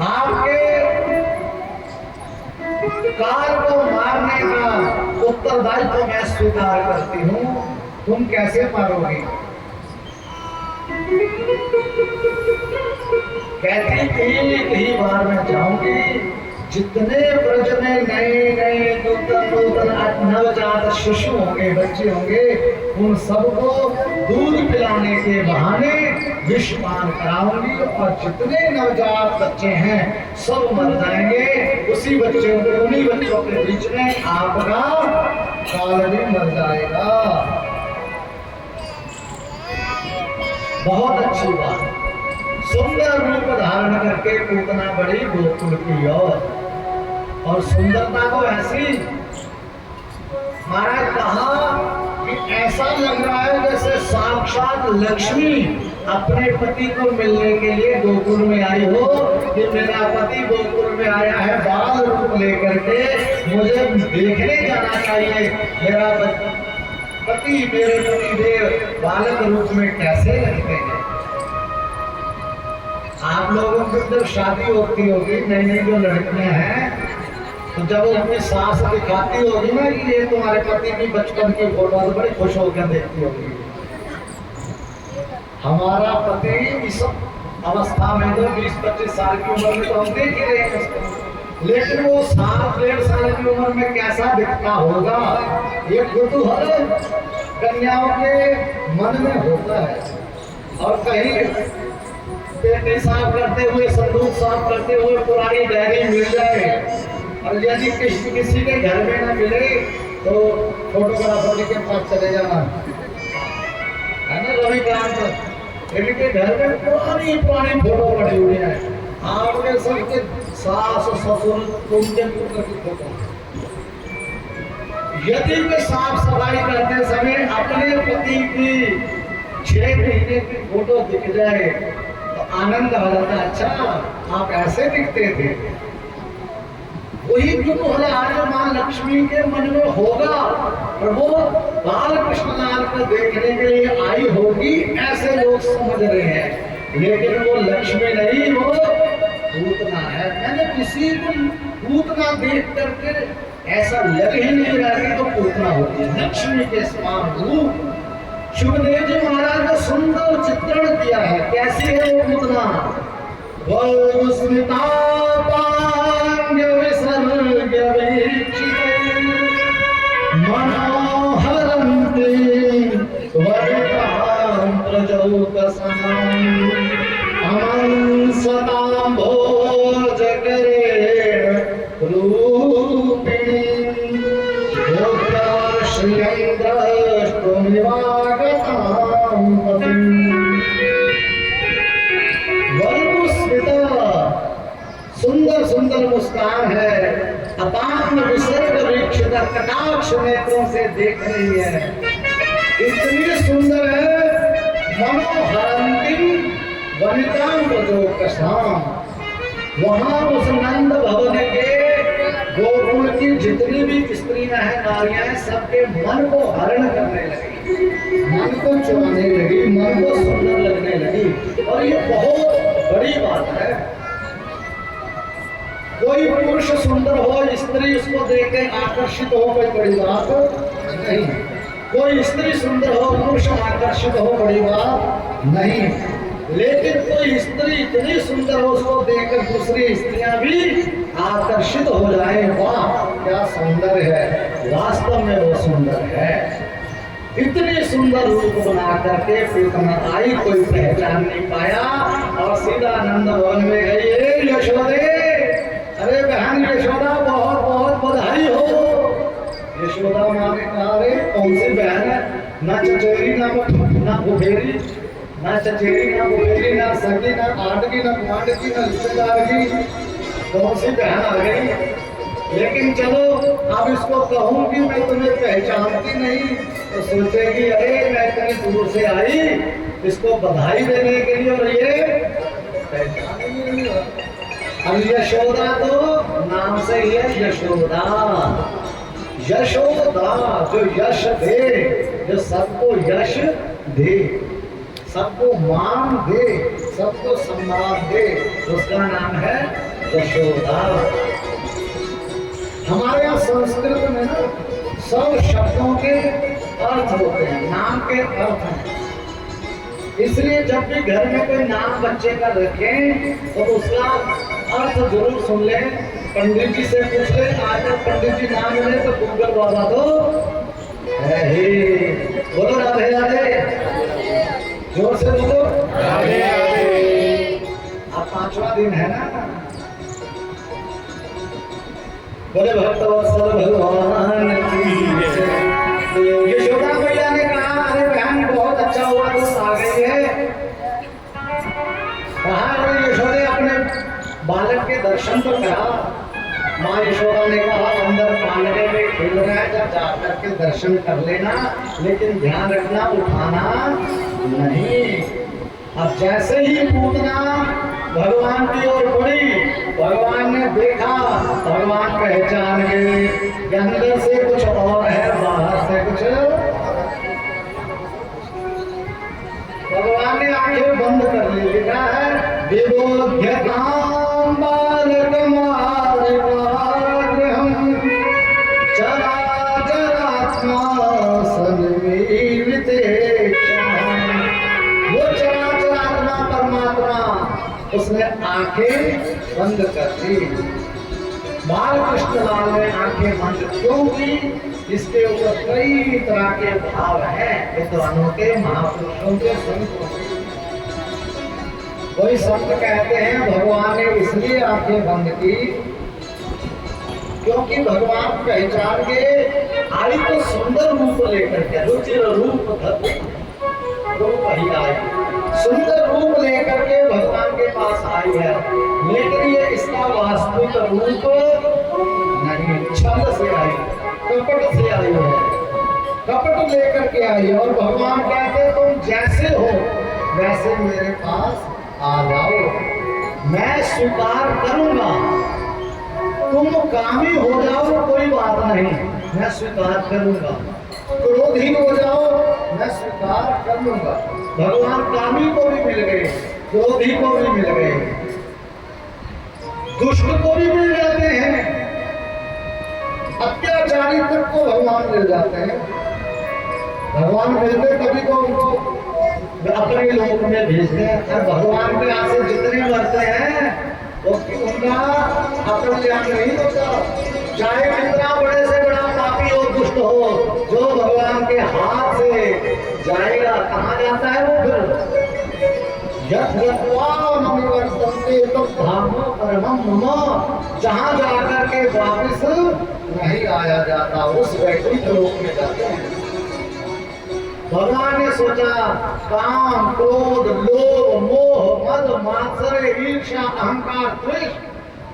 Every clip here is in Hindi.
आपके काल को मारने का उत्तरदायित्व मैं स्वीकार करती हूँ, तुम कैसे मारोगे? कहती थी कई बार मैं चाहूंगी जितने ब्रज में नए नए नूतन नवजात शिशु होंगे, बच्चे होंगे, उन सबको दूध पिलाने के बहाने विषपान कराऊंगी और जितने नवजात बच्चे हैं सब मर जाएंगे। उसी बच्चों के उन्हीं बच्चों के बीच में आपका काल भी मर जाएगा। बहुत अच्छी बात। सुंदर रूप धारण करके पूतना बड़ी गोकुल की और सुंदरता को ऐसी महाराज कहा कि ऐसा लग रहा है जैसे साक्षात लक्ष्मी अपने पति को मिलने के लिए गोकुल में आई हो कि मेरा पति गोकुल में आया है बाल रूप लेकर के, मुझे देखने जाना चाहिए मेरा पति, मेरे पति देव बालक रूप में कैसे लगते हैं। आप लोगों की जब शादी होती होगी, नई नई जो लड़कियां हैं, तो जब उनकी सास दिखाती होगी ना कि ये तुम्हारे पति की बचपन की फोटो, तो बड़ी खुश होकर देखती होगी। हमारा पति इस अवस्था में तो 20-25 साल की उम्र में तो हम देख ही रहे हैं उसको, लेकिन वो 7-1.5 साल की उम्र में कैसा दिखता होगा, ये कुतूहल कन्याओं के मन में होता है। और कहीं पेटी साफ करते हुए, संदूक साफ करते हुए पुरानी डायरी मिल जाए, और यदि किसी के घर में ना मिले तो फोटोग्राफर के पास चले जाना, है ना रविकांत, इनके घर में पुरानी पुरानी फोटो पड़ी हुई है, आपके सबके सास ससुर उनके पुत्र की फोटो। यदि वे साफ सफाई करते समय अपने पति की 6 महीने की फोटो दिख जाए तो आनंद आ जाता, अच्छा आप ऐसे दिखते थे। वही कुतूहल आज मां लक्ष्मी के मन में होगा, और वो बाल कृष्णलाल को देखने के लिए आई होगी, ऐसे लोग समझ रहे हैं, लेकिन वो लक्ष्मी नहीं, वो पूतना है। मैंने किसी को पूतना देख करके ऐसा लग ही नहीं रहा कि तो पूतना होती है, लक्ष्मी के समान रूप। सुखदेव जी महाराज ने सुंदर चित्रण किया है, कैसी है वो पूतना। मनोहरन्ति वरदां प्रजौकसां अमं सदां भोजकरेण रूपिणी श्रियं द्रष्टुमिवागतां पतिम्। सुंदर सुंदर मुस्कान है, अपांग विसर्ग वीक्षित कटाक्ष नेत्रों से देख रही है, इतनी सुंदर है। मनोहरंती वनितां प्रजौकसां, वहां उस नंद भवन के गोकुल की जितनी भी स्त्रियां हैं, नारियां हैं, सबके मन को हरण करने लगी, मन को चुराने लगी, मन को सुंदर लगने लगी। और ये बहुत बड़ी बात है। कोई पुरुष सुंदर हो, स्त्री उसको देख के आकर्षित हो, कोई बड़ी बात नहीं। कोई स्त्री सुंदर हो, पुरुष आकर्षित हो, बड़ी बात नहीं। लेकिन कोई स्त्री इतनी सुंदर हो, उसको देखकर दूसरी स्त्रियां भी आकर्षित हो जाए, वाह क्या सुंदर है, वास्तव में वो सुंदर है। इतनी सुंदर रूप बना करके पूतना आई, कोई पहचान नहीं पाया, और सीधा नंद भवन में गई। यशोदे, अरे बहन यशोदा, बहुत बहुत बधाई हो। यशोदा माँ ने कहा, अरे कौन सी बहन है, ना चचेरी ना फुफेरी, ना चचेरी ना फुफेरी, ना सगी ना आंटी ना गुआंढी ना रिश्तेदार की, कौन सी बहन आ गई। लेकिन चलो अब इसको कहूंगी मैं तुम्हें पहचानती नहीं, तो सोचेगी अरे मैं इतनी दूर से आई इसको बधाई देने के लिए, और ये पहचान ही नहीं। अब यशोदा तो नाम से ही है यशोदा, यशोदा जो यश दे, जो सबको यश दे, सबको मान दे, सबको सम्मान दे, उसका नाम है यशोदा। हमारे यहाँ संस्कृत में ना सब शब्दों के अर्थ होते हैं, नाम के अर्थ हैं। इसलिए जब भी घर में कोई नाम बच्चे का रखें तो उसका अर्थ जरूर सुन लें, पंडित जी से पूछ लें। आकर पंडित जी नाम मिले तो गूगल बाबा तो है ही। बोलो राधे राधे, जोर से बोलो राधे राधे। अब 5वां दिन है ना। बोले भक्तवत्सल भगवान की। यशोदा मैया ने कहा अरे बहन बहुत अच्छा हुआ तो आ गई है। कहा यशोदा अपने बालक के दर्शन तो करा। माँ यशोदा ने कहा अंदर पालने में खेल रहा है, जब जाकर के दर्शन कर लेना, लेकिन ध्यान रखना उठाना नहीं। अब जैसे ही पूतना भगवान की ओर बढ़ी, भगवान ने देखा, भगवान पहचान गए कि अंदर से कुछ और है, बाहर से कुछ। भगवान ने आंखें बंद कर ली। लिखा है विबोध्यतां बालकमार्गम् चराचरात्मा सन्मीलितेक्षणम्। वो चराचरात्मा परमात्मा उसने आंखें बंद कर दी। बाल कृष्ण लाल ने आंखें बंद क्यों की? इसके ऊपर कई तरह के भाव हैं विद्वानों के, महापुरुषों के, संतों के। कोई संत कहते हैं भगवान ने इसलिए आंखें बंद की क्योंकि भगवान पहचान के आई तो सुंदर रूप लेकर के, रुचिर रूप रूप ही आई, सुंदर रूप लेकर के भगवान के पास आई है, लेकिन ये इसका वास्तविक रूप नहीं, छल से आई, कपट से आई है, कपट लेकर के आई। और भगवान कहते तुम जैसे हो वैसे मेरे पास आ जाओ, मैं स्वीकार करूंगा। तुम कामी हो जाओ कोई बात नहीं, मैं स्वीकार करूंगा। क्रोधी हो जाओ मैं स्वीकार कर लूंगा। भगवान कामी को भी मिल गए, क्रोधी को भी मिल गए, दुष्ट को भी मिल जाते हैं, अत्याचारी तक को भगवान मिल जाते हैं। भगवान मिलते तभी तो उनको अपने लोक में भेजते हैं। और भगवान के यहाँ से जितने मरते हैं वो उनका अपना ज्ञान नहीं होता। चाहे कितना बड़े से बड़ा पापी हो, दुष्ट हो, जो भगवान के हाथ से जाएगा कहाँ जाता है वो फिर जहाँ जाकर के वापिस नहीं आया जाता, उस वैकुंठ लोक में जाते हैं। भगवान ने सोचा काम, क्रोध, लोभ, मोह, मद, मात्सर्य, ईर्ष्या, अहंकार, द्वेष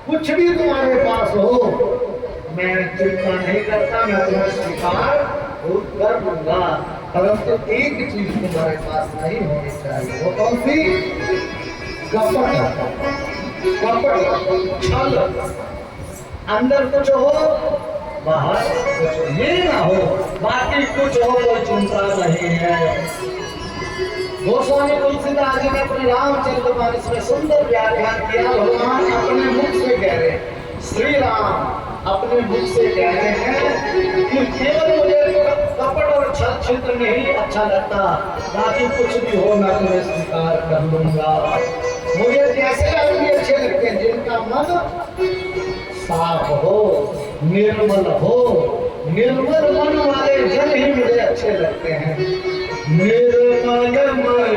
कुछ भी तुम्हारे पास हो, मैं चिंता नहीं करता, मैं तुम्हें स्वीकार कर दूंगा। परंतु एक चीज तुम्हारे पास नहीं होनी चाहिए। वो कौन सी? कपट, कपट, छल। अंदर कुछ हो बाहर कुछ ये ना हो, बाकी कुछ हो कोई चिंता नहीं है। गोस्वामी तुलसीदास जी ने अपने रामचरितमानस में सुंदर व्याख्यान किया। भगवान अपने मुख से कह रहे, श्री राम अपने मुख से कह रहे हैं कि केवल मुझे कपट और छल छिद्र नहीं अच्छा लगता, बाकी कुछ भी हो मैं तुम्हें स्वीकार कर लूंगा। मुझे कैसे आदमी अच्छे लगते हैं? जिनका मन साफ हो, निर्मल हो। निर्मल मन वाले जन ही मुझे अच्छे लगते हैं। निर्मल मन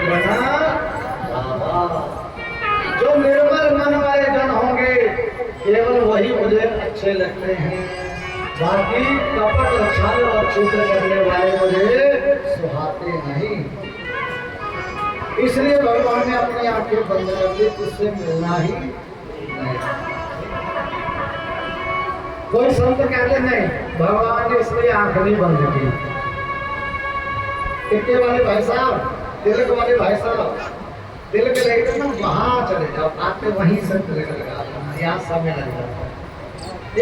बना बाबा। जो निर्मल मन वाले जन होंगे केवल वही मुझे अच्छे लगते हैं, बाकी कपट छल और छिद्र करने वाले मुझे सुहाते नहीं। इसलिए भगवान ने अपनी आंखें बंद कर दी, उससे मिलना ही नहीं। कोई संत कहते नहीं भगवान ने इसलिए आंख नहीं बंद की। टिक्के वाले भाई साहब, तिलक वाले भाई साहब, तिलक लेकर ना वहां चले जाओ, आते वहीं से तिलक लगा, यहाँ समय लग जाता।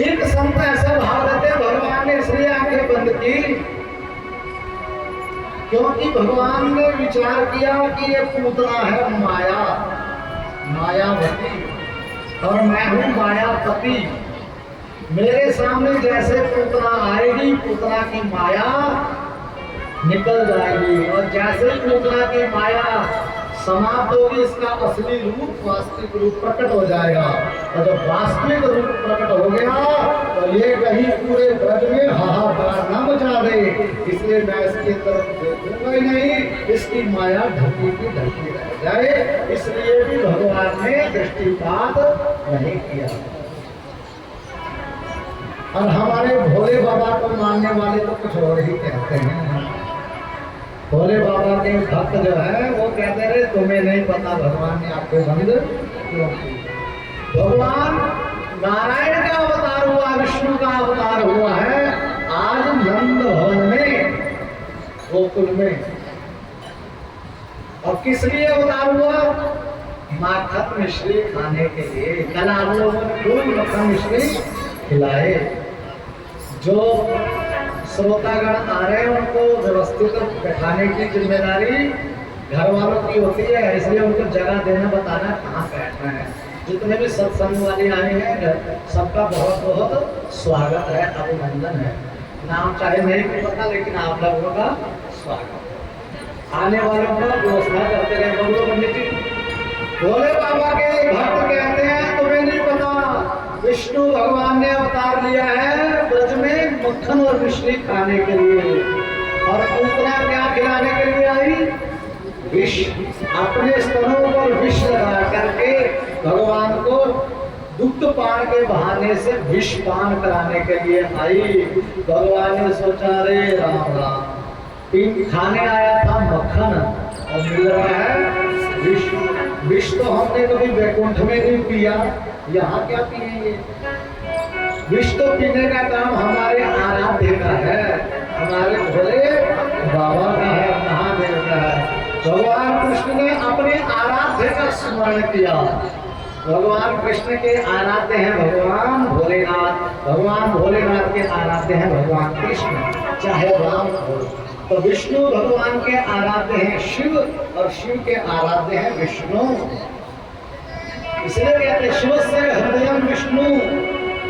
एक संत ऐसा भाव देते भगवान ने इसलिए आंखें बंद की क्योंकि भगवान ने विचार किया कि ये पूतना है माया, मायावती, और मैं हूं मायापति। मेरे सामने जैसे पूतना आएगी, पूतना की माया निकल जाएगी, और जैसे पूतना की माया समाप्त होगी, इसका असली रूप, वास्तविक रूप प्रकट हो जाएगा। और जब वास्तविक रूप प्रकट हो गया तो ये कहीं पूरे ब्रज में हाहाकार न मचा दे, इसलिए मैं इसकी तरफ देखूंगा ही नहीं, इसकी माया ढकी की ढकी रह जाए, इसलिए भी भगवान ने दृष्टिपात नहीं किया। और हमारे भोले बाबा को मानने वाले तो कुछ और ही कहते हैं। भोले बाबा के भक्त जो है वो कहते रहे तुम्हें नहीं पता भगवान ने आपको बंद क्यों किया। भगवान नारायण का अवतार हुआ, विष्णु का अवतार हुआ है आज नंद भवन में, गोकुल में। और किस लिए अवतार हुआ? माखन मिश्री खाने के लिए। कल आप लोगों ने खूब माखन मिश्री खिलाए। जो श्रोतागण आ रहे हैं उनको व्यवस्थित बैठाने की जिम्मेदारी घर वालों की होती है, इसलिए उनको जगह देना, बताना कहाँ बैठना है। जितने भी सत्संग वाले आए हैं सबका बहुत बहुत स्वागत है, अभिनंदन है। नाम चाहे नहीं भी पता, लेकिन आप लोगों का स्वागत। आने वालों का व्यवस्था करते रहे। बोलो पंडित जी। भोले बाबा के भक्त कहते हैं तुम्हें नहीं पता विष्णु भगवान ने अवतार लिया है ब्रज में मक्खन और मिश्री खाने के लिए, और पूतना क्या खिलाने के लिए आई? विष। अपने स्तनों पर विष लगा करके भगवान को दुग्ध पान के बहाने से विष पान कराने के लिए आई। भगवान ने सोचा रे राम राम, खाने आया था मक्खन और मिल रहा है विष। विष तो हमने कभी वैकुंठ में नहीं पिया, यहाँ क्या पिएंगे? विष तो पीने का काम हमारे आराध्य का है, हमारे भोले बाबा का है, महादेव का है। भगवान कृष्ण ने अपने आराध्य का स्मरण किया। भगवान कृष्ण के आराध्य हैं भगवान भोलेनाथ, भगवान भोलेनाथ के आराध्य हैं भगवान कृष्ण, चाहे राम हो। तो विष्णु भगवान के आराध्य हैं शिव, और शिव के आराध्य हैं विष्णु। इसलिए कहते शिव से हृदयम विष्णु,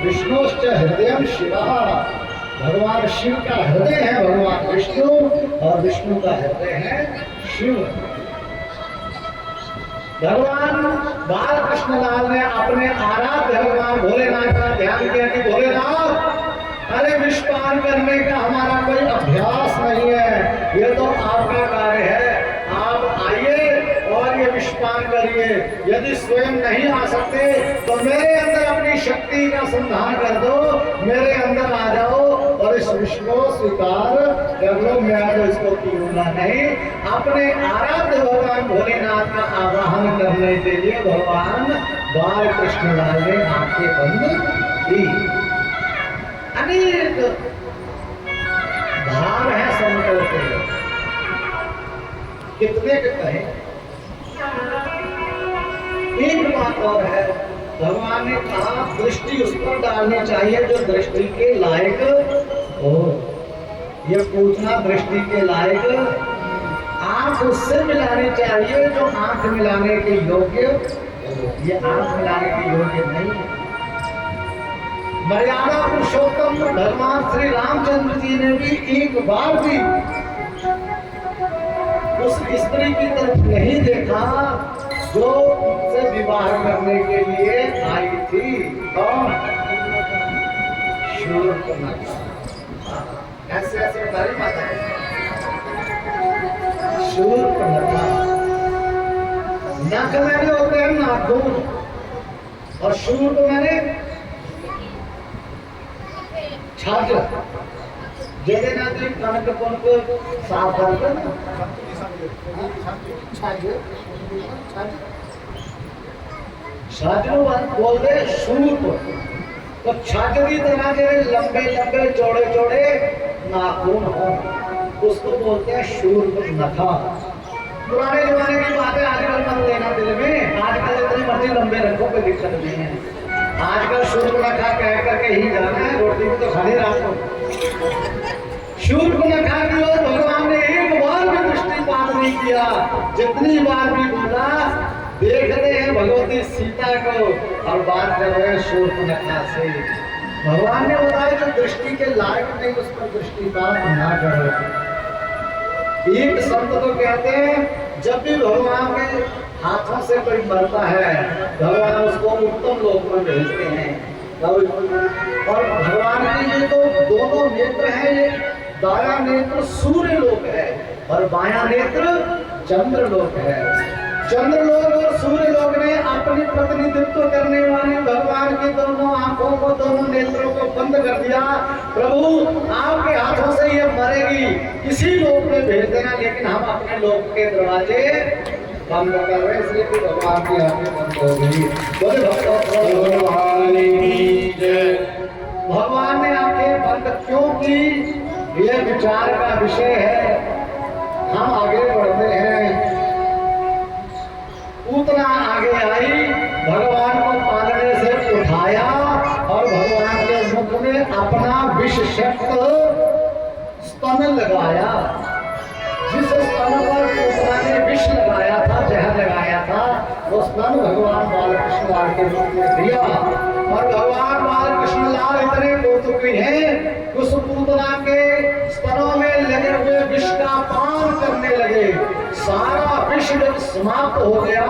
विष्णुश्च हृदयम शिव। भगवान शिव का हृदय है भगवान विष्णु, और विष्णु का हृदय है शिव। भगवान बालकृष्ण लाल ने अपने आराध्य भगवान भोलेनाथ का ध्यान किया कि भोलेनाथ, अरे विष पान करने का हमारा कोई अभ्यास नहीं है, ये तो आपका कार्य है। आप आइए और ये विष पान करिए। यदि स्वयं नहीं आ सकते तो मेरे अंदर अपनी शक्ति का संधान कर दो, मेरे अंदर आ जाओ और इस विष को स्वीकार कर लो। मैं तो इसको पीऊंगा नहीं। अपने आराध्य भगवान भोलेनाथ का आवाहन करने के लिए भगवान बाल कृष्ण लाल ने आंखें बंद की। अनेक भाव है संतों के, कितने के कहें। एक बात और है, भगवान ने कहा दृष्टि उस पर डालनी चाहिए जो दृष्टि के लायक हो। ये पूछना दृष्टि के लायक, आंख उससे मिलानी चाहिए जो आंख मिलाने के योग्य हो। ये आंख मिलाने के योग्य नहीं है। मर्यादा पुरुषोत्तम भगवान श्री रामचंद्र जी ने भी एक बार भी उस स्त्री की तरफ नहीं देखा जो उनसे विवाह करने के लिए आई थी। कौन? शूर्पणखा। ऐसे ऐसे बड़ी माता है शूर्पणखा। नख मैंने होते हैं नाखून, और शूर को मैंने छाछ, जैसे ना तो कनक को साफ करते ना छाछ बोलते शूर को। तो छाछ की तरह के लंबे लंबे चौड़े चौड़े नाखून हो, उसको बोलते हैं शूर नखा। पुराने जमाने की बातें आजकल मत लेना दिल में, आजकल इतने मर्जी लंबे रखो, कोई दिक्कत नहीं है। आजकल शूर नखा कह करके ही जाना है, रोटी भी तो खाली रात को। शूर नखा की ओर भगवान ने एक बार भी दृष्टिपात नहीं किया, जितनी बार भी बोला देखते हैं भगवती सीता को और बात कर रहे हैं शूर्पणखा से। भगवान ने बताया जो दृष्टि के लायक नहीं उस पर दृष्टिपात ना करो। एक संत तो कहते हैं जब भी भगवान के हाथों से कोई मरता है भगवान उसको उत्तम लोक में भेजते हैं। और भगवान के ये तो दोनों नेत्र हैं, ये दाया नेत्र सूर्य लोक है और बाया नेत्र चंद्र लोक है। चंद्रलोक और सूर्य लोक ने अपनी प्रतिनिधित्व करने वाली भगवान की दोनों आंखों को, दोनों नेत्रों को बंद कर दिया। प्रभु आपके हाथों से ये मरेगी, इसी लोक में भेज देना, लेकिन हम अपने लोक के दरवाजे बंद कर रहे, इसलिए कि भगवान की आंखें बंद हो गई। भगवान ने आंखें बंद क्यों की, यह विचार का विषय है। हम आगे बढ़ते हैं। उतना आगे आई, भगवान को पालने से उठाया और भगवान के मुख में अपना विष शक्त स्तन लगाया। जिस स्तन पर उतना ने विष लगाया था, जहर लगाया था, वो स्तन भगवान बालकृष्ण लाल के मुख में दिया। और भगवान बालकृष्ण लाल इतने कौतुकी हैं, उस पूतना के स्तनों में लगे हुए विष का पान करने लगे। सारा विष जब समाप्त हो गया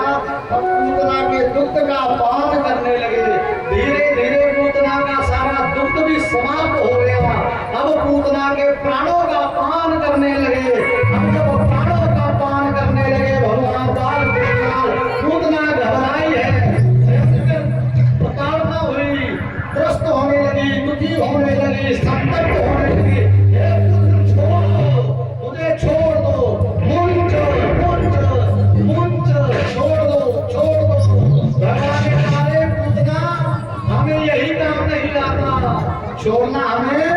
तब पूतना के दुग्ध का पान करने लगे। धीरे धीरे पूतना का सारा दुग्ध भी समाप्त हो गया। अब पूतना के प्राणों का पान करने लगे। अब जब प्राणों का पान करने लगे भगवान बालकृष्ण पूतना घबराई है, प्रताड़ना हुई, त्रस्त होने लगी, दुखी होने लगी, संकट होने लगी। छोड़ दो, मुंच छोड़ दो। भगवान ने कहा पूतना हमें यही काम नहीं आता, छोड़ना हमें